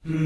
يعني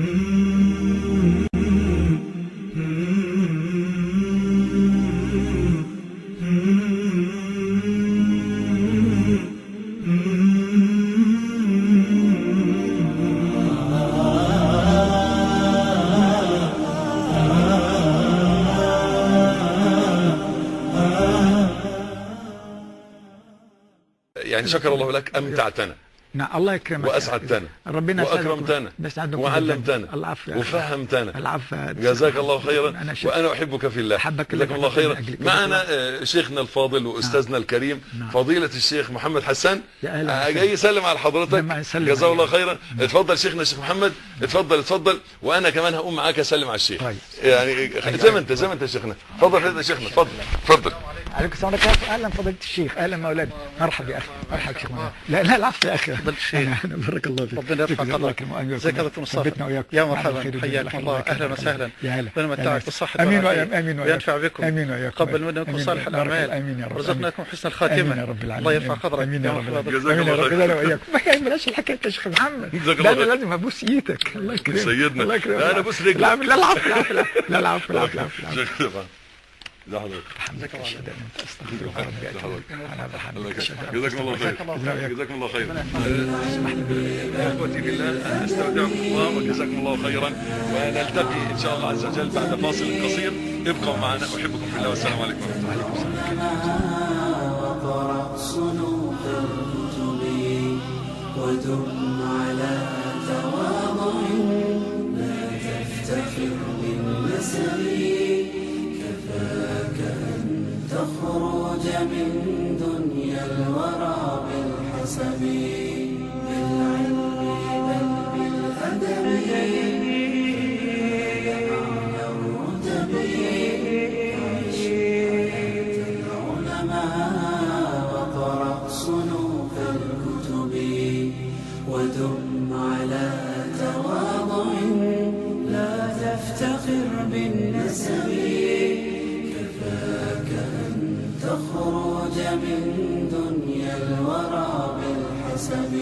شكر الله لك، أمتعتنا. نعم الله يكرمك، وأسعدتنا ربنا وأكرمتنا وعلمتنا وفهمتنا. العفو، جزاك الله خيرا، وأنا أحبك في الله. جزاكم الله خيرا. معنا شيخنا الفاضل وأستاذنا الكريم فضيلة الشيخ محمد حسان جاي يسلم على حضرتك. جزاه الله خيرا. اتفضل شيخنا الشيخ محمد، اتفضل. وأنا كمان هقوم معاك أسلم على الشيخ. يعني زي ما أنت يا شيخنا. اتفضل يا شيخنا، اتفضل. عليكم السلام عليكم. اهلا فضيله الشيخ، اهلا مولانا، مرحبا يا اخي، مرحبا شيخ مولانا. لا العفو يا اخي، فضيله الشيخ، بارك الله فيك، ربنا يرفع قدرك. جزاك الله خير مصطفى، يا مرحبا، حياكم الله، اهلا وسهلا، ربنا يمتعك بالصحه امين امين وينفع بكم، امين وياكم، قبل منكم صالح الاعمال، امين يا رب، رزقناكم حسن الخاتمه، يا رب العالمين، الله يرفع قدرك، امين يا رب، جزاك الله خير. انا وياكم. ما يهمناش الحكايه يا شيخ محمد، ده انا لازم ابوس ايدك. الله يكرمك سيدنا، الله يكرمك. انا ابوس رجلك. لا العفو، لا العفو. ده حضرتك. حمدك اشهد ان انت استغفرك ربي اتوب. جزاكم الله خير. جزاكم الله خير. اخوتي بالله انا استودعكم الله وجزاكم الله خيرا، ونلتقي ان شاء الله عز وجل بعد فاصل قصير. ابقوا معنا، احبكم في الله، والسلام عليكم ورحمه الله وبركاته. وقرأ صنوف الكتب ودم على تواضع، لا تفتخر بالنسب، كفاك أن تخرج من دنيا الورى بالحسب، بالعلم بل بالأدب، أعلى الرتب، عيش حياة العلماء وقرأ صنوف الكتب ودم على تواضع، لا تفتخر بالنسب، كفاك أن تخرج من دنيا الورى بالحسب.